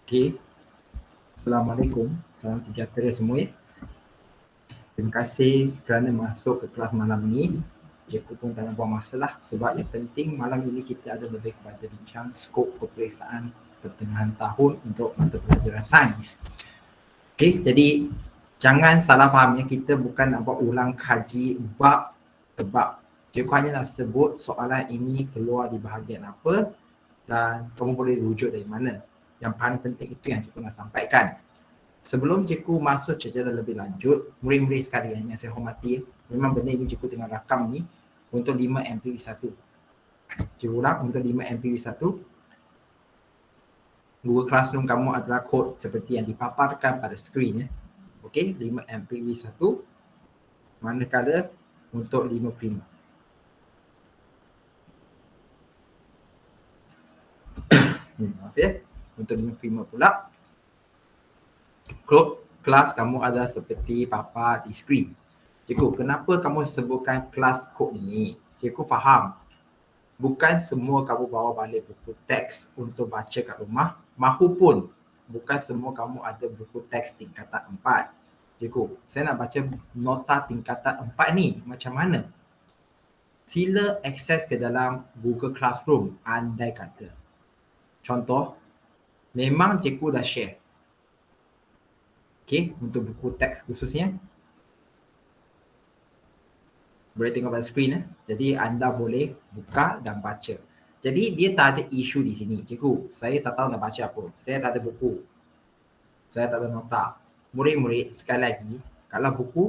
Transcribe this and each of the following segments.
Okey. Assalamualaikum. Salam sejahtera semua ya. Terima kasih kerana masuk ke kelas malam ni. Cikgu pun tak nak buang masa lah sebab yang penting malam ini kita ada lebih kepada bincang skop peperiksaan pertengahan tahun untuk mata pelajaran sains. Okey, jadi jangan salah faham ya, kita bukan nak buat ulang kaji bab ke bab. Cikgu hanya nak sebut soalan ini keluar di bahagian apa dan kamu boleh rujuk dari mana. Yang paling penting itu yang cikgu nak sampaikan. Sebelum cikgu masuk secara lebih lanjut, murid-murid sekalian yang saya hormati, memang benda ini cikgu tengah rakam ni untuk 5 MPV1. Cikgu ulang, untuk 5 MPV1. Google Classroom kamu adalah kod seperti yang dipaparkan pada skrin ya. Okey, 5 MPV1. Manakala untuk 5 prima. Maaf ya, untuk 5 prima pula. Kelas kamu ada seperti papa di skrin. Cikgu, kenapa kamu sebutkan kelas kod ini? Cikgu faham. Bukan semua kamu bawa balik buku teks untuk baca kat rumah. Mahupun bukan semua kamu ada buku teks tingkatan 4. Cikgu, saya nak baca nota tingkatan 4 ni. Macam mana? Sila akses ke dalam Google Classroom andai kata. Contoh, memang cikgu dah share. Okey, untuk buku teks khususnya. Boleh tengok pada skrin Jadi anda boleh buka dan baca. Jadi dia tak ada isu di sini. Cikgu, saya tak tahu nak baca apa. Saya tak ada buku. Saya tak ada nota. Murid-murid, sekali lagi, kalau buku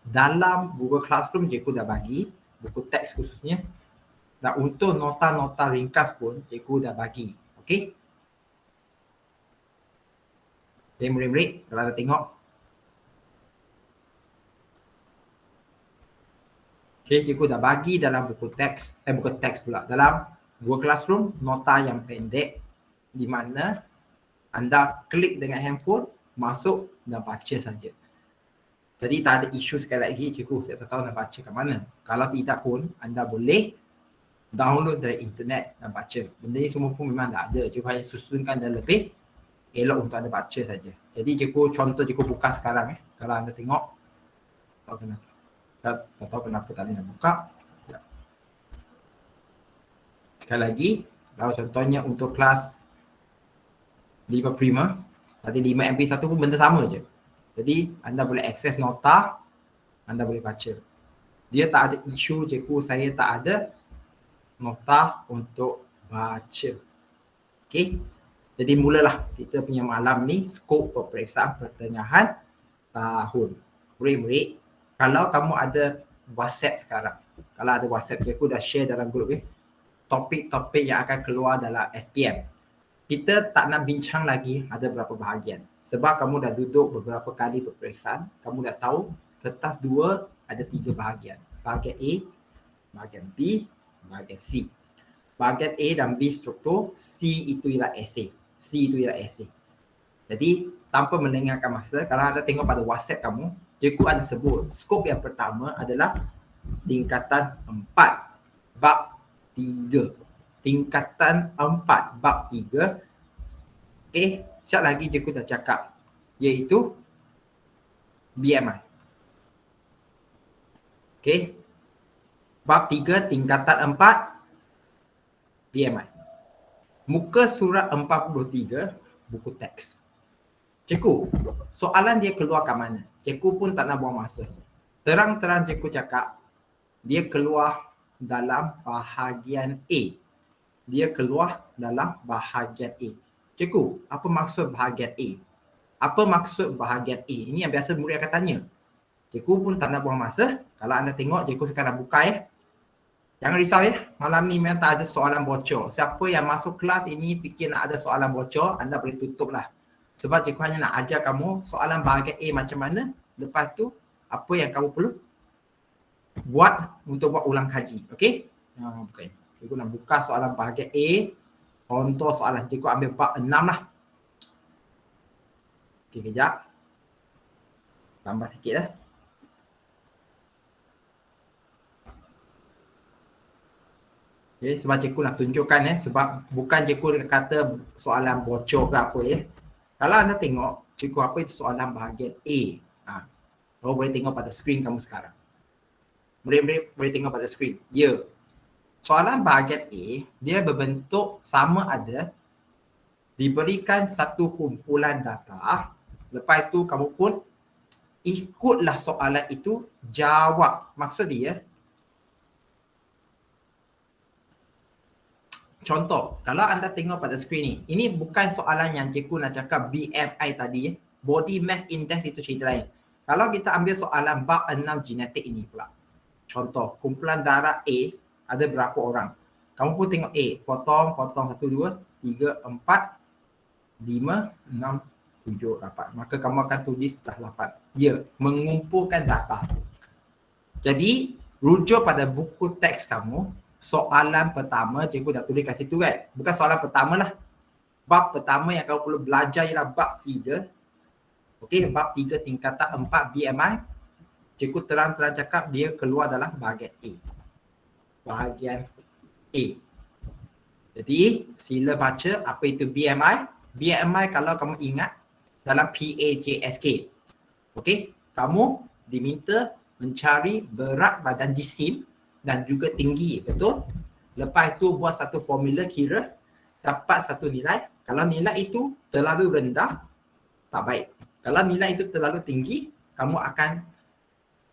dalam Google Classroom cikgu dah bagi, buku teks khususnya. Dan untuk nota-nota ringkas pun cikgu dah bagi. Okey? Okay, murid-murid, kalau anda tengok. Okay, cikgu dah bagi dalam buku teks, buku teks pula, dalam Google Classroom, nota yang pendek di mana anda klik dengan handphone, masuk dan baca saja. Jadi tak ada isu sekali lagi, cikgu saya tak tahu nak baca kat mana. Kalau tidak pun, anda boleh download dari internet dan baca. Benda ni semua pun memang dah ada, cikgu hanya susunkan dan lebih elok untuk anda baca saja. Jadi cikgu, contoh cikgu buka sekarang kalau anda tengok, tak tahu kenapa. Tak tahu kenapa tadi nak buka. Sekali lagi, kalau contohnya untuk kelas 5 prima, tadi 5 MP1 pun benda sama je. Jadi anda boleh akses nota, anda boleh baca. Dia tak ada isu cikgu saya tak ada nota untuk baca. Okey. Jadi mulalah kita punya malam ni skop peperiksaan pertengahan tahun. Murid-murid, kalau kamu ada WhatsApp sekarang, kalau ada WhatsApp, cikgu dah share dalam grup topik-topik yang akan keluar dalam SPM. Kita tak nak bincang lagi ada berapa bahagian. Sebab kamu dah duduk beberapa kali peperiksaan, kamu dah tahu kertas 2 ada 3 bahagian. Bahagian A, bahagian B, bahagian C. Bahagian A dan B struktur, C itu ialah esei. Jadi tanpa melengahkan masa, kalau anda tengok pada WhatsApp kamu, cikgu ada sebut skop yang pertama adalah tingkatan 4 bab 3. Tingkatan 4 bab 3. Siap lagi cikgu dah cakap, iaitu BMI. Bab 3 tingkatan 4 BMI. Muka surat 43 buku teks. Cikgu, soalan dia keluar kat mana? Cikgu pun tak nak buang masa. Terang-terang cikgu cakap, dia keluar dalam bahagian A. Dia keluar dalam bahagian A. Cikgu, apa maksud bahagian A? Apa maksud bahagian A? Ini yang biasa murid akan tanya. Cikgu pun tak nak buang masa. Kalau anda tengok, cikgu sekarang buka Jangan risau malam ni memang tak ada soalan bocor. Siapa yang masuk kelas ini fikir nak ada soalan bocor, anda boleh tutup lah. Sebab cikgu hanya nak ajar kamu soalan bahagian A macam mana. Lepas tu, apa yang kamu perlu buat untuk buat ulang kaji. Okey? Bukan. Cikgu nak buka soalan bahagian A. Contoh soalan. Cikgu ambil bab 6 lah. Okey, kejap. Tambah sikit lah. Sebab cikgu nak tunjukkan sebab bukan cikgu kata soalan bocor ke apa Kalau anda tengok, cikgu apa itu soalan bahagian A. Kau boleh tengok pada skrin kamu sekarang. Murid-murid boleh tengok pada skrin. Ya. Soalan bahagian A, dia berbentuk sama ada diberikan satu kumpulan data. Lepas itu kamu pun ikutlah soalan itu, jawab. Maksud dia, contoh, kalau anda tengok pada skrin ini bukan soalan yang cikgu nak cakap BMI tadi. Body Mass Index itu cerita lain. Kalau kita ambil soalan bab 6 genetik ini pula. Contoh, kumpulan darah A ada berapa orang? Kamu pun tengok A, potong 1, 2, 3, 4, 5, 6, 7, 8. Maka kamu akan tulis dah 8. Ya, mengumpulkan data. Jadi, rujuk pada buku teks kamu, soalan pertama cikgu dah tulis kat situ kan. Bukan soalan pertama lah. Bab pertama yang kamu perlu belajar ialah bab 3. Okey, bab 3 tingkatan 4 BMI. Cikgu terang-terang cakap dia keluar dalam bahagian A. Bahagian A. Jadi, sila baca apa itu BMI. BMI kalau kamu ingat dalam PAJSK. Okey, kamu diminta mencari berat badan jisim dan juga tinggi, betul? Lepas itu buat satu formula kira, dapat satu nilai. Kalau nilai itu terlalu rendah, tak baik. Kalau nilai itu terlalu tinggi, kamu akan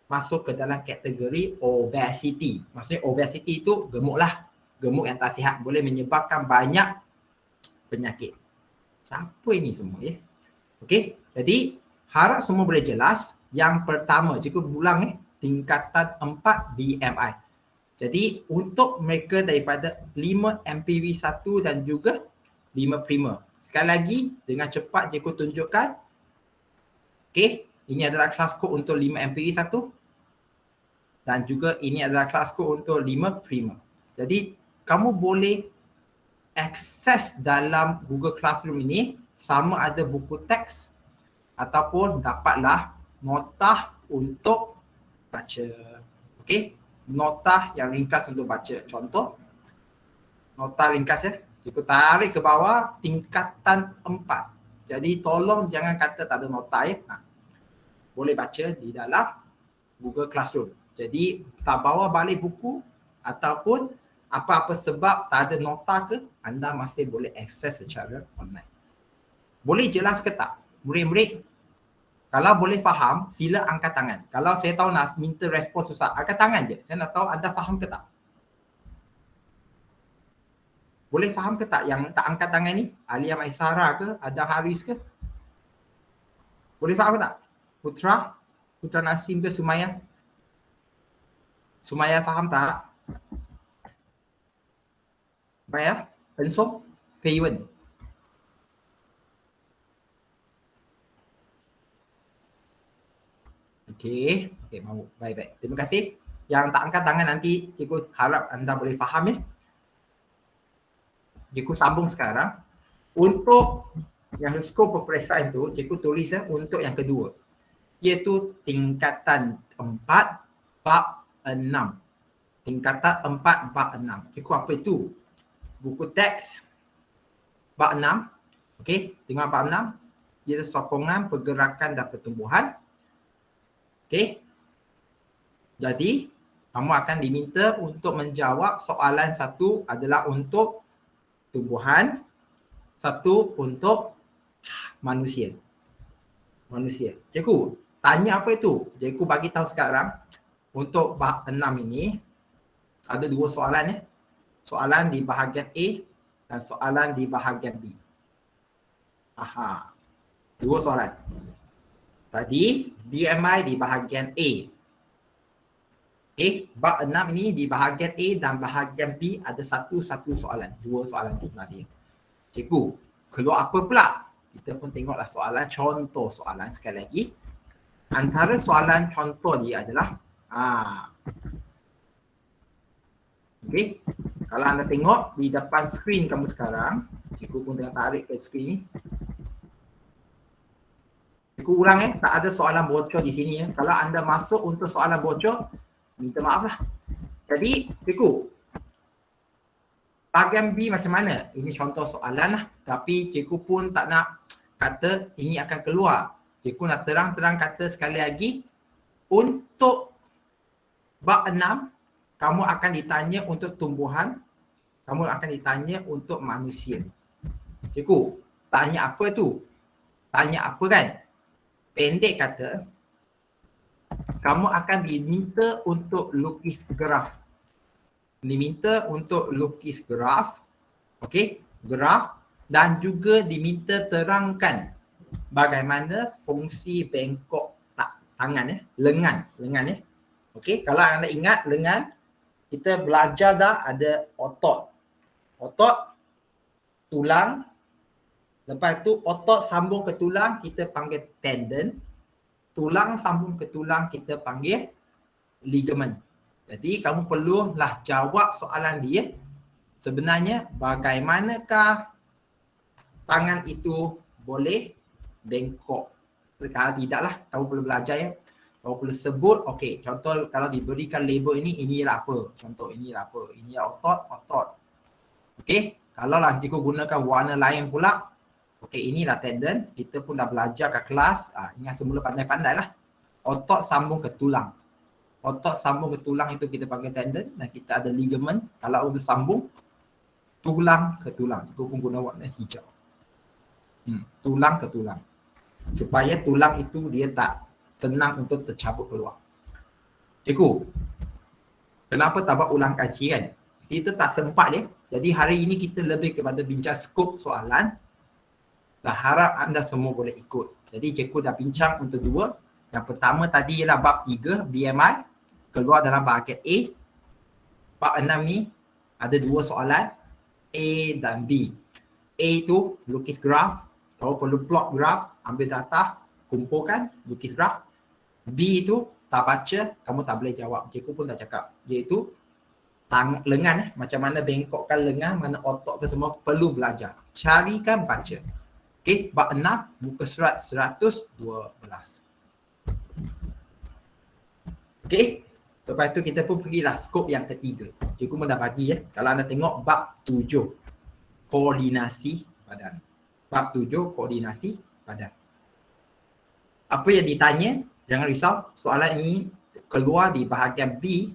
masuk ke dalam kategori obesity. Maksudnya obesity itu gemuk lah. Gemuk yang tak sihat, boleh menyebabkan banyak penyakit. Siapa ini semua ya? Okey, jadi harap semua boleh jelas. Yang pertama, cikgu ulang tingkatan 4 BMI. Jadi untuk mereka daripada 5 MPV1 dan juga 5 prima. Sekali lagi dengan cepat cikgu tunjukkan. Okey, ini adalah kelas kod untuk 5 MPV1 dan juga ini adalah kelas kod untuk 5 prima. Jadi kamu boleh akses dalam Google Classroom ini sama ada buku teks ataupun dapatlah notah untuk baca. Okey, notah yang ringkas untuk baca. Contoh, notah ringkas ya. Cikgu tarik ke bawah tingkatan 4. Jadi tolong jangan kata tak ada notah ya. Boleh baca di dalam Google Classroom. Jadi tak bawa balik buku ataupun apa-apa sebab tak ada nota ke, anda masih boleh akses secara online. Boleh jelas ke tak? Murid-murid, kalau boleh faham, sila angkat tangan. Kalau saya tahu nak minta respon susah, angkat tangan je. Saya nak tahu anda faham ke tak? Boleh faham ke tak yang tak angkat tangan ni? Alia Maisara ke? Ada Haris ke? Boleh faham ke tak? Putra Nasim ke Sumaya? Sumaya faham tak? Sumaya? Ensom? Paywen? Okey, mahu. Baik-baik. Terima kasih. Yang tak angkat tangan nanti cikgu harap anda boleh faham ya. Cikgu sambung sekarang. Untuk yang skop peperiksaan tu, cikgu tulis untuk yang kedua. Iaitu tingkatan 4 bab 6. Tingkatan 4 bab 6. Cikgu apa itu? Buku teks bab 6. Okey, tengok bab 6. Iaitu sokongan, pergerakan dan pertumbuhan. Okey. Jadi, kamu akan diminta untuk menjawab soalan satu adalah untuk tumbuhan, satu untuk manusia. Cikgu, tanya apa itu? Cikgu bagi tahu sekarang untuk bab 6 ini ada dua soalan ya. Soalan di bahagian A dan soalan di bahagian B. Dua soalan. Tadi BMI di bahagian A. Bab 6 ini di bahagian A dan bahagian B ada satu soalan. Dua soalan tu tadi. Cikgu, keluar apa pula? Kita pun tengoklah soalan, contoh soalan sekali lagi. Antara soalan contoh dia adalah okey. Kalau anda tengok di depan skrin kamu sekarang, cikgu pun tengah tarik ke skrin ni. Cikgu ulang tak ada soalan bocor di sini ya. Kalau anda masuk untuk soalan bocor, minta maaf lah. Jadi, cikgu, bahagian B macam mana? Ini contoh soalan lah. Tapi cikgu pun tak nak kata ini akan keluar. Cikgu nak terang-terang kata sekali lagi, untuk bab 6, kamu akan ditanya untuk tumbuhan, kamu akan ditanya untuk manusia. Cikgu, tanya apa tu? Tanya apa kan? Pendek kata, kamu akan diminta untuk lukis graf. Diminta untuk lukis graf, okey, graf, dan juga diminta terangkan bagaimana fungsi bengkok tangan lengan ya. Okey, kalau anda ingat lengan, kita belajar dah ada otot, tulang, lepas tu otot sambung ke tulang kita panggil tendon, tulang sambung ke tulang kita panggil ligament. Jadi kamu perlulah jawab soalan dia, sebenarnya bagaimanakah tangan itu boleh bengkok. Kalau tidaklah, kamu perlu belajar ya. Kamu perlu sebut, okey, contoh kalau diberikan label ini, inilah apa. Contoh, inilah apa. Inilah otot. Okey, kalau lah jika gunakan warna lain pula, okey, inilah tendon. Kita pun dah belajar kat kelas. Ingat semula pandai-pandai lah. Otot sambung ke tulang. Otot sambung ke tulang itu kita panggil tendon. Dan kita ada ligament. Kalau untuk sambung, tulang ke tulang. Itu pun guna warna hijau. Tulang ke tulang. Supaya tulang itu dia tak senang untuk tercabut keluar. Cikgu, kenapa tak buat ulang kaji kan? Kita tak sempat dia. Jadi hari ini kita lebih kepada bincang skop soalan. Dan harap anda semua boleh ikut. Jadi cikgu dah bincang untuk 2. Yang pertama tadi ialah bab 3, BMI. Keluar dalam bahagian A. Bab 6 ni ada 2 soalan, A dan B. A tu lukis graf. Kamu perlu plot graf, ambil data, kumpulkan, lukis graf. B tu tak baca, kamu tak boleh jawab. Cikgu pun tak cakap. Iaitu lengan, macam mana bengkokkan lengan, mana otot ke semua perlu belajar. Carikan baca. Okey, bab 6, muka surat 112. Okey, lepas tu kita pun pergilah skop yang ketiga. Cikgu pun dah bagi ya. Kalau anda tengok bab 7, koordinasi badan. Bab 7, koordinasi badan. Apa yang ditanya, jangan risau, soalan ini keluar di bahagian B.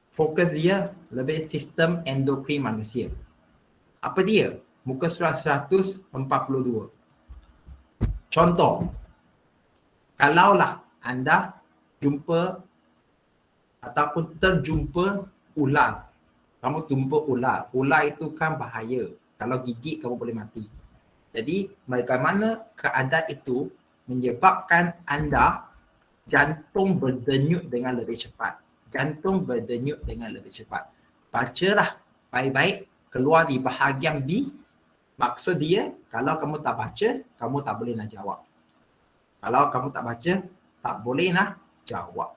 Fokus dia lebih sistem endokrin manusia. Apa dia? Muka surat 142. Contoh, kalaulah anda jumpa ataupun terjumpa ular. Kamu jumpa ular. Ular itu kan bahaya. Kalau gigit kamu boleh mati. Jadi bagaimana keadaan itu menyebabkan anda jantung berdenyut dengan lebih cepat. Jantung berdenyut dengan lebih cepat. Bacalah baik-baik, keluar di bahagian B. Maksud dia, kalau kamu tak baca, kamu tak boleh nak jawab. Kalau kamu tak baca, tak boleh nak jawab.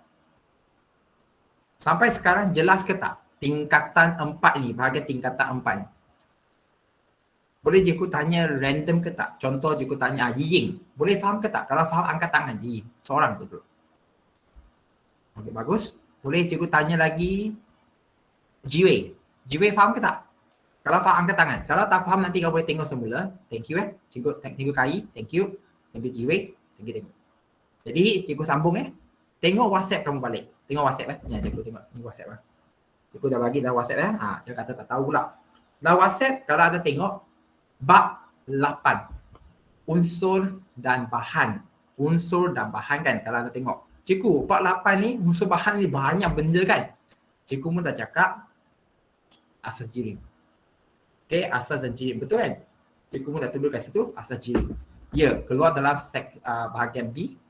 Sampai sekarang jelas ke tak? Tingkatan 4 ni, bahagian tingkatan 4 ni. Boleh cikgu tanya random ke tak? Contoh cikgu tanya Yiying. Boleh faham ke tak? Kalau faham angkat tangan Yiying. Seorang tu dulu. Okey, bagus. Boleh cikgu tanya lagi Jiwei. Jiwei faham ke tak? Kalau faham angkat tangan. Kalau tak faham nanti kau boleh tengok semula. Thank you Cikgu, thank you Kai. Thank you. Thank you Jiwei. Thank you. Jadi cikgu sambung Tengok WhatsApp kamu balik. Tengok WhatsApp Ni cikgu tengok. Ni WhatsApp Cikgu dah bagi dalam WhatsApp dia kata tak tahu pula. Dalam WhatsApp kalau ada tengok bab 8. Unsur dan bahan. Unsur dan bahan kan kalau anda tengok. Cikgu, bab 8 ni unsur bahan ni banyak benda kan. Cikgu pun dah cakap asas jirim. Okey, asas dan jirim. Betul kan? Cikgu pun dah tulis kat situ asas jirim. Ya, keluar dalam bahagian B.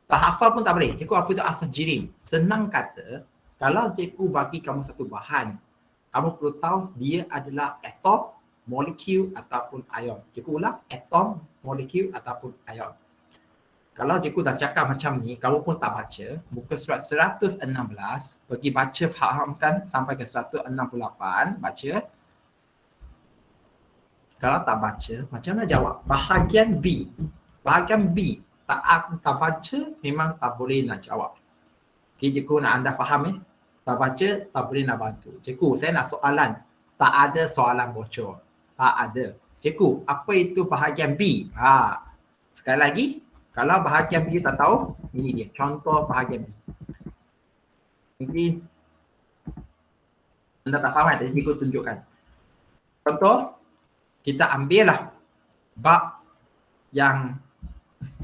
Tak hafal pun tak boleh. Cikgu, apa itu asas jirim? Senang kata, kalau cikgu bagi kamu satu bahan, kamu perlu tahu dia adalah atom, molekul ataupun ion. Cikgu ulang, atom, molekul ataupun ion. Kalau cikgu dah cakap macam ni, kamu pun tak baca, muka surat 116, pergi baca, fahamkan sampai ke 168, baca. Kalau tak baca, macam mana jawab? Bahagian B. Bahagian B, tak baca, memang tak boleh nak jawab. Okay, cikgu nak anda faham tak baca, tak boleh nak bantu. Cikgu, saya nak soalan. Tak ada soalan bocor. Tak ada. Cikgu, apa itu bahagian B? Sekali lagi, kalau bahagian B tak tahu, ini dia contoh bahagian B. Mungkin anda tak faham, tadi cikgu tunjukkan. Contoh, kita ambil lah bab yang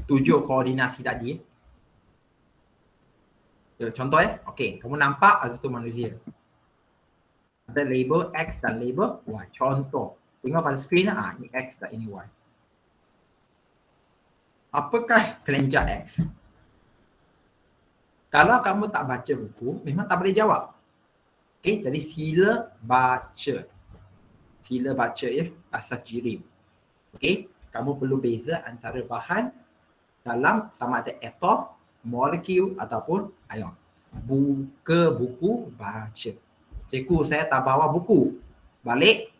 7 koordinasi tadi. Contoh okey, kamu nampak asas manusia. Ada label X dan label Y. Contoh, tengok pada skrin ini X dan ini Y. Apakah kelenjar X? Kalau kamu tak baca buku, memang tak boleh jawab. Okey, jadi sila baca. Sila baca asas jirim. Okey, kamu perlu beza antara bahan dalam sama ada atom, molekul ataupun ion. Buka buku, baca. Cikgu, saya tak bawa buku. Balik.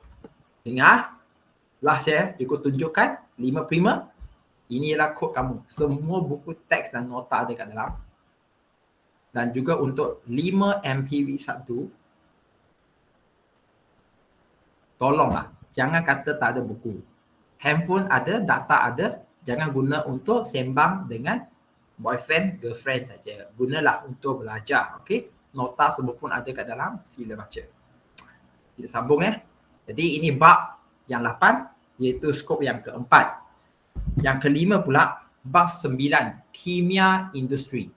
Dengar. Lah saya cikgu tunjukkan 5 prima. Inilah kod kamu. Semua buku teks dan nota ada kat dalam. Dan juga untuk 5 MPV1, tolonglah. Jangan kata tak ada buku. Handphone ada, data ada. Jangan guna untuk sembang dengan boyfriend, girlfriend saja. Gunalah untuk belajar. Okey? Nota semua pun ada kat dalam. Sila baca. Kita sambung Jadi ini bab yang 8, iaitu skop yang keempat. Yang kelima pula, bab 9, kimia industri.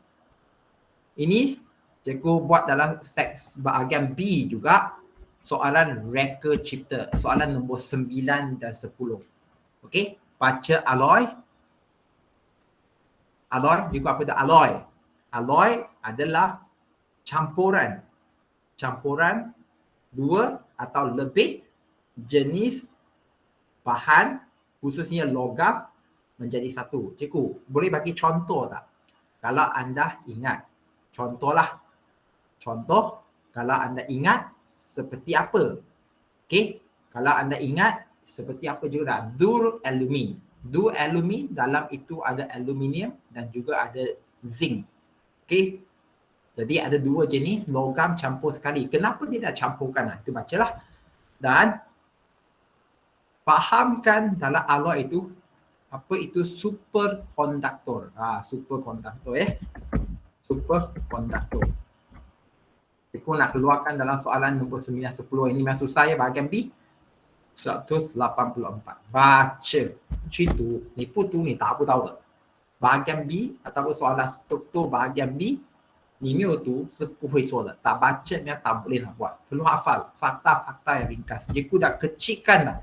Ini cikgu buat dalam bahagian B juga, soalan reka cipta. Soalan nombor 9 dan 10. Okey? Baca alloy. Alloy, juga apa itu alloy? Alloy adalah campuran dua atau lebih jenis bahan, khususnya logam, menjadi satu. Cikgu, boleh bagi contoh tak? Kalau anda ingat, contohlah. Contoh, kalau anda ingat, seperti apa? Okey, kalau anda ingat, seperti apa juga duralumi. Duralumi dalam itu ada aluminium dan juga ada zinc. Okey. Jadi ada dua jenis logam campur sekali. Kenapa tidak campurkan? Itu bacalah. Dan fahamkan dalam alloy itu apa itu superkonduktor. Superkonduktor Superkonduktor. Aku nak keluarkan dalam soalan nombor 9, 10. Ini memang susah bahagian B. 184. Baca. Citu. Nipu tu ni tak apa tahu tak. Bahagian B ataupun soalan struktur bahagian B, 里面有读是不会做的. Tak baca memang tak boleh nak buat. Perlu hafal fakta-fakta yang ringkas. Cikgu dah kecilkan dah.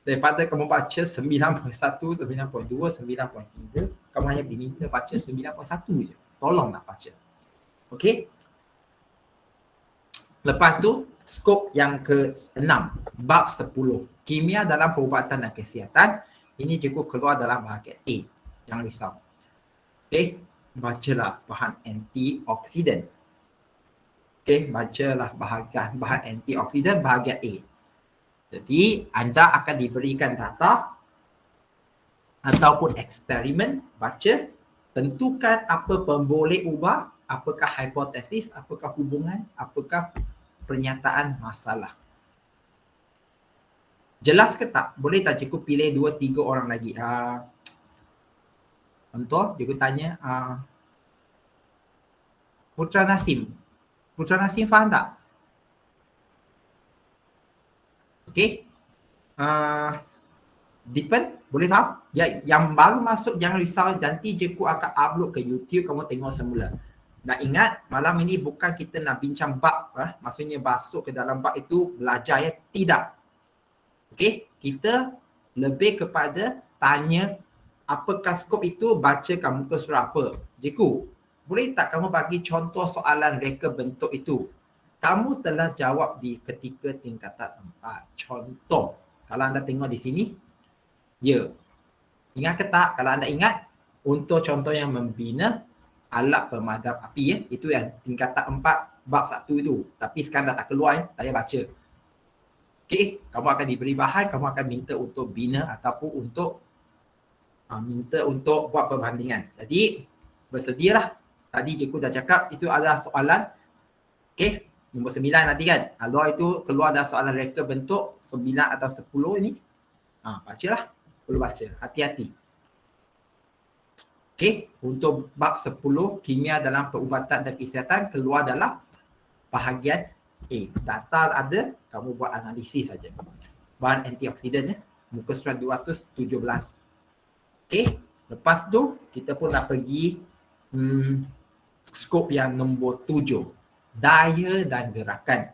Daripada kamu baca 9.1, 9.2, 9.3, kamu hanya diminta baca 9.1 je. Tolong nak baca. Okey? Lepas tu, skop yang ke-6, bab 10. Kimia dalam perubatan dan kesihatan. Ini cikgu keluar dalam bahagian A. Jangan risau. Okey, bacalah bahan antioksidan. Okey, bacalah bahan antioksidan bahagian A. Jadi, anda akan diberikan data ataupun eksperimen, baca, tentukan apa pemboleh ubah, apakah hipotesis, apakah hubungan, apakah pernyataan masalah. Jelas ke tak? Boleh tak cikgu pilih 2-3 orang lagi? Contoh, cikgu tanya Putra Nasim. Putra Nasim faham tak? Okey. Deepen, boleh faham? Ya, yang baru masuk jangan risau, nanti cikgu akan upload ke YouTube, kamu tengok semula. Nak ingat, malam ini bukan kita nak bincang bab, maksudnya masuk ke dalam bab itu belajar tidak. Okey, kita lebih kepada tanya apakah skop itu, bacakan muka surat apa. Cikgu, boleh tak kamu bagi contoh soalan reka bentuk itu? Kamu telah jawab di ketika tingkatan 4. Contoh, kalau anda tengok di sini, ya. Ingat ke tak? Kalau anda ingat, untuk contoh yang membina alat pemadam api, itu yang tingkatan 4 bab 1 itu. Tapi sekarang dah tak keluar, saya baca. Okey, kamu akan diberi bahan, kamu akan minta untuk bina ataupun untuk minta untuk buat perbandingan. Jadi, bersedialah. Tadi cikgu dah cakap, itu adalah soalan. Okey, nombor 9 nanti kan. Kalau itu keluar dalam soalan reka bentuk 9 atau 10 ini. Bacalah. Perlu baca. Hati-hati. Okey, untuk bab 10 kimia dalam perubatan dan kesihatan keluar dalam bahagian A. Data ada, kamu buat analisis saja. Bahan antioksidan muka surat 217. Okey, lepas tu kita pun nak pergi skop yang nombor 7. Daya dan gerakan.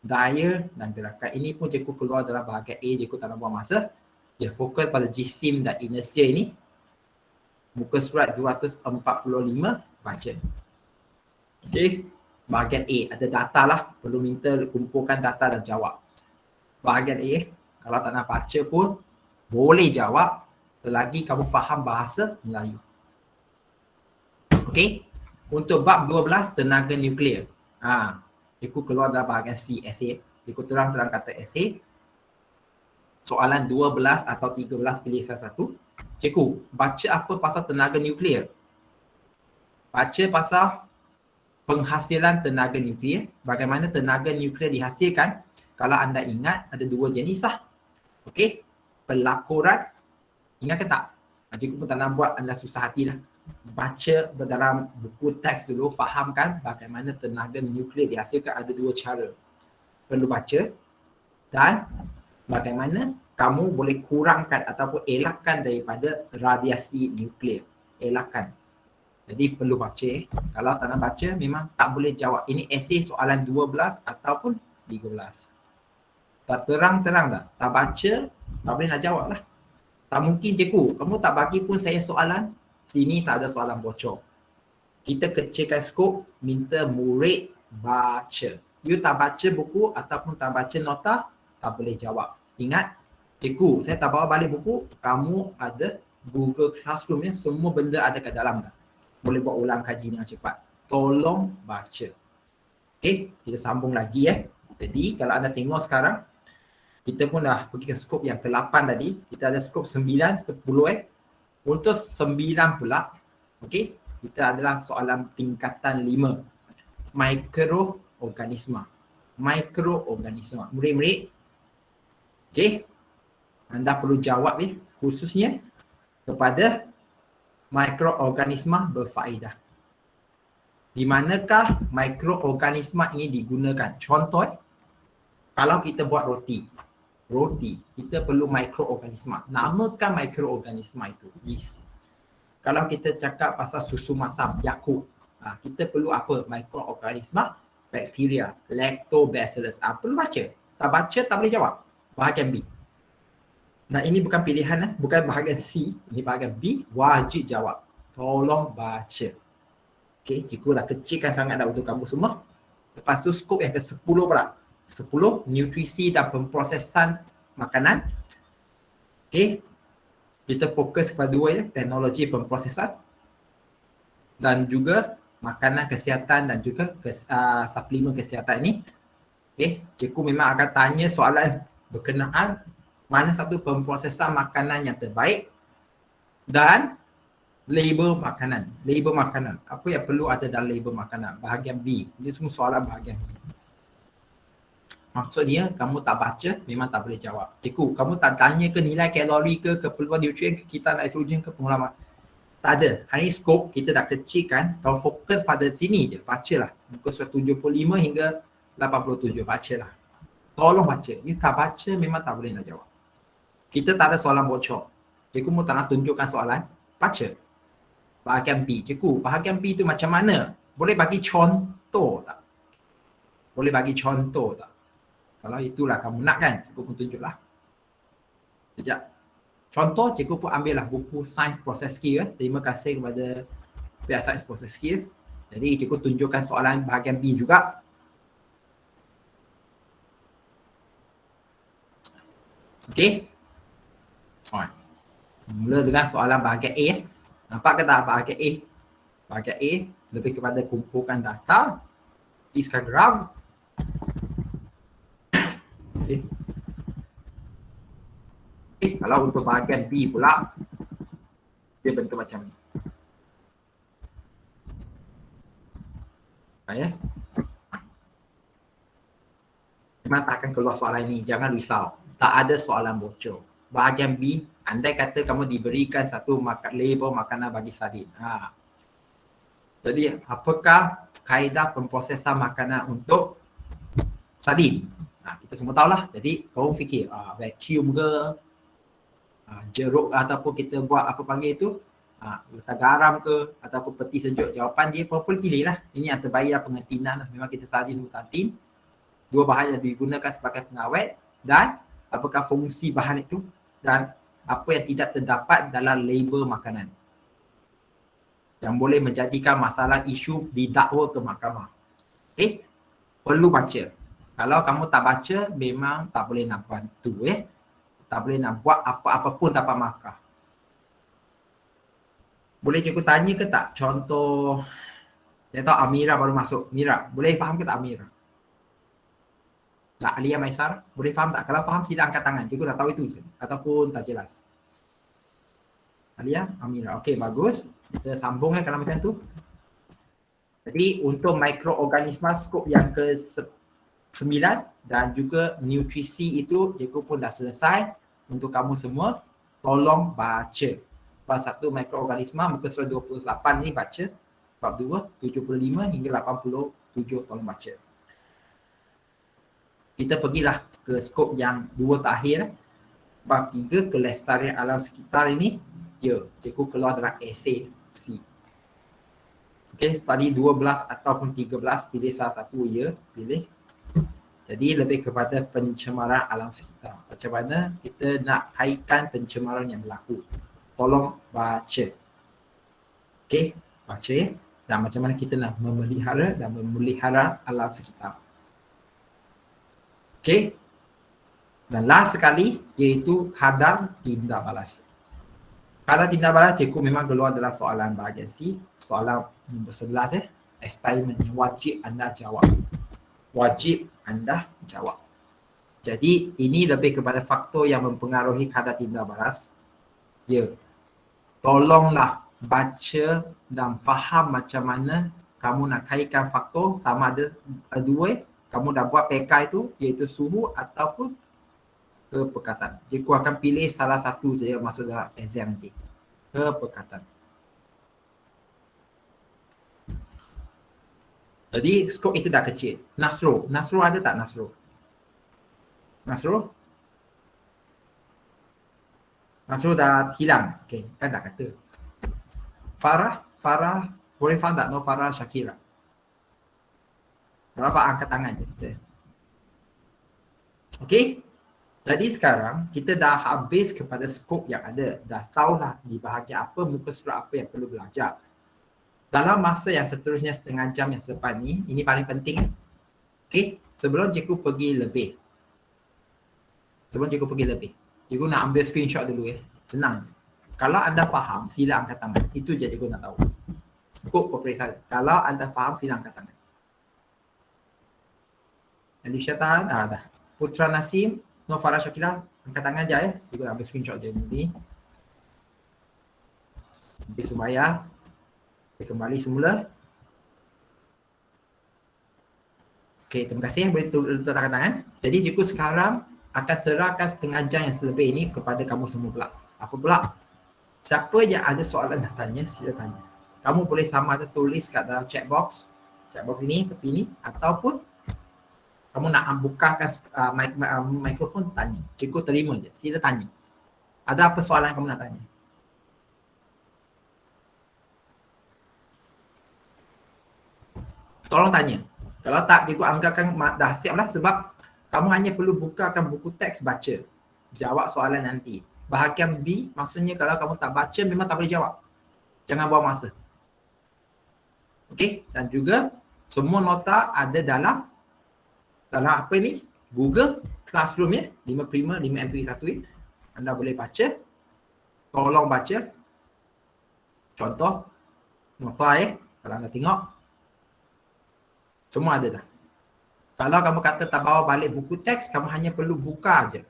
Daya dan gerakan ini pun cikgu keluar dalam bahagian A, cikgu tak nak buang masa. Dia fokus pada jisim dan inersia ini. Muka surat 245, baca. Okey, bahagian A ada data lah, perlu minta kumpulkan data dan jawab. Bahagian A, kalau tak nak baca pun boleh jawab selagi kamu faham bahasa Melayu. Okey, untuk bab 12 tenaga nuklear. Cikgu keluar dalam bahagian C, essay. Cikgu terang-terang kata essay. Soalan 12 atau 13 pilih salah satu. Cikgu, baca apa pasal tenaga nuklear? Baca pasal penghasilan tenaga nuklear. Bagaimana tenaga nuklear dihasilkan? Kalau anda ingat, ada dua jenis lah. Okey, pelakuran. Ingat ke tak? Cikgu pun tak nak buat anda susah hati lah. Baca dalam buku teks dulu, fahamkan bagaimana tenaga nuklear dihasilkan. Ada dua cara. Perlu baca. Dan bagaimana kamu boleh kurangkan ataupun elakkan daripada radiasi nuklear. Elakkan. Jadi perlu baca. Kalau tak nak baca, memang tak boleh jawab. Ini esei soalan 12 ataupun 13. Tak terang-terang tak? Tak baca, tak boleh nak jawab lah. Tak mungkin cikgu, kamu tak bagi pun saya soalan, sini tak ada soalan bocor. Kita kecilkan skop, minta murid baca. You tak baca buku ataupun tak baca nota, tak boleh jawab. Ingat, cikgu, saya tak bawa balik buku, kamu ada Google Classroom ni, semua benda ada kat dalam dah. Boleh buat ulang kaji dengan cepat. Tolong baca. Okey, kita sambung lagi . Jadi, kalau anda tengok sekarang, kita pun dah pergi ke skop yang ke-8 tadi. Kita ada skop 9, 10 Untuk 9 pula, okey, kita adalah soalan tingkatan 5. Mikroorganisma. Mikroorganisma. Murid-murid, okey, anda perlu jawab khususnya kepada mikroorganisma berfaedah. Di manakah mikroorganisma ini digunakan? Contoh, kalau kita buat roti, kita perlu mikroorganisma. Namakan mikroorganisma itu yeast. Kalau kita cakap pasal susu masam, Yakult, kita perlu apa? Mikroorganisma, bakteria, lactobacillus. Perlu baca. Tak baca, tak boleh jawab. Bahagian B. Nah, ini bukan pilihan, bukan bahagian C, ini bahagian B, wajib jawab. Tolong baca. Okey, cikgu dah kecilkan sangat dah untuk kamu semua. Lepas tu skop yang ke-10 pula. 10, nutrisi dan pemprosesan makanan. Okey, kita fokus kepada dua teknologi pemprosesan dan juga makanan kesihatan dan juga suplemen kesihatan ini. Okey, cikgu memang akan tanya soalan berkenaan mana satu pemprosesan makanan yang terbaik dan label makanan. Label makanan. Apa yang perlu ada dalam label makanan? Bahagian B. Ini semua soalan bahagian B. Maksudnya kamu tak baca, memang tak boleh jawab. Cikgu, kamu tak tanya ke nilai kalori ke, keperluan nutrien ke, kita nitrogen ke, pengulaman? Tak ada. Hari ini skop kita dah kecilkan. Kalau fokus pada sini je, bacalah. Muka surat 75 hingga 87, bacalah. Tolong baca. You tak baca, memang tak boleh nak jawab. Kita tak ada soalan bocor. Cikgu pun tak nak tunjukkan soalan. Baca. Bahagian B. Cikgu, bahagian B tu macam mana? Boleh bagi contoh tak? Boleh bagi contoh tak? Kalau itulah kamu nak kan, cikgu pun tunjuklah. Sekejap. Contoh, cikgu pun ambil lah buku Science Process Skill. Terima kasih kepada pihak Science Process Skill. Jadi cikgu tunjukkan soalan bahagian B juga. Okey. Mula dengan soalan bahagian A. Nampak ke tak bahagian A? Bahagian A lebih kepada kumpulkan data, Instagram. Okay. Kalau untuk bahagian B pula, dia bentuk macam ni. Memang tak akan keluar soalan ini, jangan risau. Tak ada soalan bocor. bahagian B, andai kata kamu diberikan satu label makanan bagi sardin. Jadi apakah kaedah pemprosesan makanan untuk sardin? Kita semua tahulah. Jadi kamu fikir vacuum ke, jeruk ataupun kita buat apa panggil itu, letak garam ke ataupun peti sejuk. Jawapan dia kau pun pilih lah. Ini yang terbayar pengertian lah. Memang kita sardin mutatin. Dua bahan yang digunakan sebagai pengawet dan apakah fungsi bahan itu dan apa yang tidak terdapat dalam label makanan yang boleh menjadikan masalah isu didakwa ke mahkamah. Okey, perlu baca. Kalau kamu tak baca, memang tak boleh nak bantu. Tak boleh nak buat apa-apa pun tanpa markah. Boleh cikgu tanya ke tak? Contoh, saya tahu Amira baru masuk. Mira, boleh faham ke tak Amira? Tak, Alia Maisar, boleh faham tak? Kalau faham sila angkat tangan. Cikgu dah tahu itu je. Ataupun tak jelas. Alia, Amira. Okey, bagus. Kita sambung kalau macam tu. Jadi untuk mikroorganisma skop yang ke-9 dan juga nutrisi itu cikgu pun dah selesai. Untuk kamu semua, tolong baca. Bab 1 mikroorganisma muka surat 28 ni baca. Bab 2, 75 hingga 87 tolong baca. Kita pergilah ke skop yang 2 terakhir. Bab 3 kelestarian alam sekitar ini. Ya, cikgu keluar dalam esei C. Okey, tadi 12 ataupun 13, pilih salah satu ya, pilih. Jadi lebih kepada pencemaran alam sekitar. Macam mana kita nak kaitkan pencemaran yang berlaku. Tolong baca. Okey, baca ya. Dan macam mana kita nak memelihara dan memelihara alam sekitar. Okey. Dan last sekali iaitu kadar tindak balas. Kadar tindak balas cikgu memang keluar adalah soalan bahagian C. Soalan nombor 11 eksperimen yang wajib anda jawab. Wajib anda jawab. Jadi ini lebih kepada faktor yang mempengaruhi kadar tindak balas. Ya. Tolonglah baca dan faham macam mana kamu nak kaitkan faktor sama ada dua. Kamu dah buat PK itu iaitu suhu ataupun kepekatan. Cikgu akan pilih salah satu saja masuk dalam exam nanti. Kepekatan. Jadi skop itu dah kecil. Nasro. Nasro ada tak Nasro? Nasro? Nasro dah hilang. Okey, kan dah kata. Farah? Farah boleh faham tak? No Farah Syakira. Kalau apa angkat tangan je kita. Okey? Jadi sekarang kita dah habis kepada skop yang ada. Dah tahulah di bahagian apa, muka surat apa yang perlu belajar. Dalam masa yang seterusnya setengah jam yang selepas ni, ini paling penting. Okey, sebelum cikgu pergi lebih. Cikgu nak ambil screenshot dulu ya. Senang. Kalau anda faham, sila angkat tangan. Itu je cikgu nak tahu. Skop peperiksaan. Kalau anda faham, sila angkat tangan. Alicia tahan? Dah. Putra Nasim, No Farah Syakila, angkat tangan je ya. Cikgu ambil screenshot je nanti. Habis Sumaya. Kita kembali semula. Okey, terima kasih. Boleh letakkan tangan. Jadi cikgu sekarang akan serahkan setengah jam yang selebih ini kepada kamu semua pula. Apa pula? Siapa yang ada soalan nak tanya, sila tanya. Kamu boleh sama ada tulis kat dalam chat box. Chat box ini, tepi ni. Ataupun kamu nak bukakan mikrofon, tanya. Cikgu terima je. Sila tanya. Ada apa soalan yang kamu nak tanya? Tolong tanya. Kalau tak, cikgu anggapkan dah siap lah sebab kamu hanya perlu bukakan buku teks baca. Jawab soalan nanti. Bahagian B, maksudnya kalau kamu tak baca memang tak boleh jawab. Jangan buang masa. Okey, dan juga semua nota ada dalam apa ni? Google Classroom ya. 5 Prima, 5 MP1 ya. Anda boleh baca. Tolong baca. Contoh nota ya. Kalau anda tengok. Semua ada dah. Kalau kamu kata tak bawa balik buku teks, kamu hanya perlu buka aja.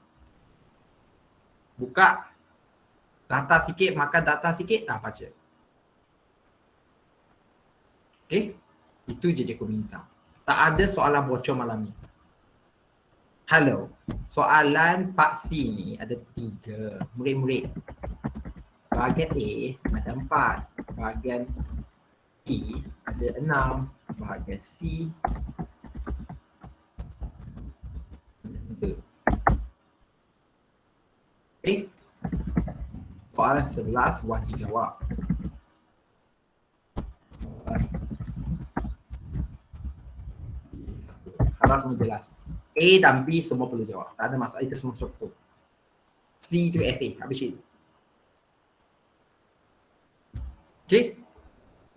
Buka. Data sikit, makan data sikit, dah baca. Okey? Itu je cikgu minta. Tak ada soalan bocor malam ni. Hello. Soalan Pak C ni ada 3. Murid-murid. Bahagian A ada 4. Bahagian E ada 6. Bahagian C ada 3. Okay. Soalan 11 wajib jawab. Harap semua jelas. A dan B semua perlu jawab. Tak ada masalah, itu semua struktur. C itu essay, habis itu. Okay.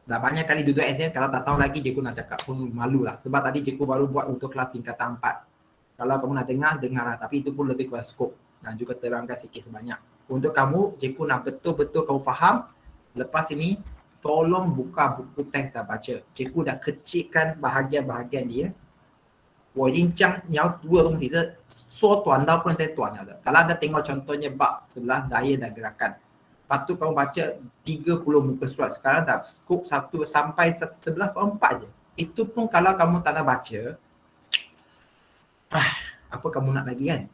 Dah banyak kali duduk exam, kalau tak tahu lagi cikgu nak cakap pun malu lah. Sebab tadi cikgu baru buat untuk kelas tingkatan 4. Kalau kamu nak dengar, dengarlah. Tapi itu pun lebih kepada skop dan juga terangkan sikit sebanyak. Untuk kamu, cikgu nak betul-betul kamu faham. Lepas ini, tolong buka buku teks dan baca. Cikgu dah kecilkan bahagian-bahagian dia. 我已经将你要读的东西是缩短到不能再短了的。Kalau anda tengok contohnya bab 11 daya dan gerakan. Lepas tu kamu baca 30 muka surat. Sekarang dah skop 1 sampai 11 bab 4 je. Itu pun kalau kamu tak nak baca, apa kamu nak lagi kan?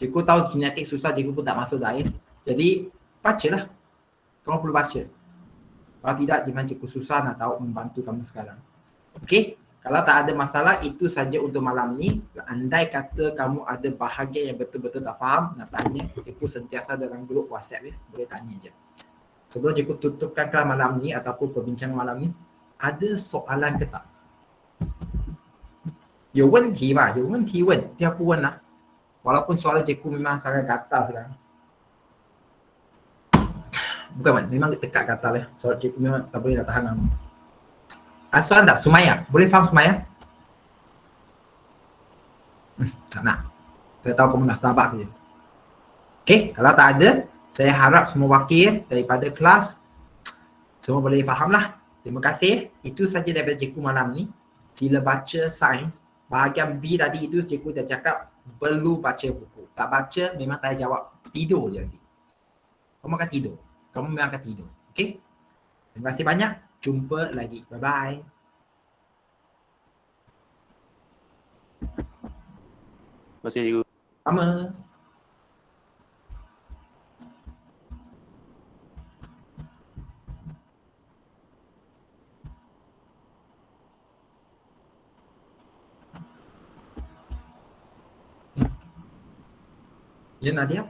Cikgu tahu genetik susah, cikgu pun tak masuk daya. Jadi bacalah. Kamu perlu baca. Kalau tidak, jangan cikgu susah nak tahu membantu kamu sekarang. Okey? Kalau tak ada masalah, itu saja untuk malam ni. Andai kata kamu ada bahagian yang betul-betul tak faham, nak tanya, cikgu sentiasa dalam grup WhatsApp ya. Boleh tanya je. Sebelum cikgu tutupkan kelas malam ni ataupun perbincangan malam ni, ada soalan ke tak? 有问题吧？有问题问，不要不问lah. Walaupun suara cikgu memang sangat gatal sekarang. Bukan, memang tekak gatal ya. Suara cikgu memang tak boleh nak tahan lama. Ada soalan tak? Sumaya. Boleh faham Sumaya? Tak nak. Saya tahu kamu nak Starbucks je. Okey, kalau tak ada, saya harap semua wakil daripada kelas semua boleh faham lah. Terima kasih. Itu saja daripada cikgu malam ni. Sila baca sains. Bahagian B tadi itu cikgu dah cakap perlu baca buku. Tak baca memang tak jawab. Tidur je nanti. Kamu akan tidur. Kamu memang akan tidur. Okey? Terima kasih banyak. Jumpa lagi. Bye-bye. Terima kasih cikgu. Sama. Ya Nadia.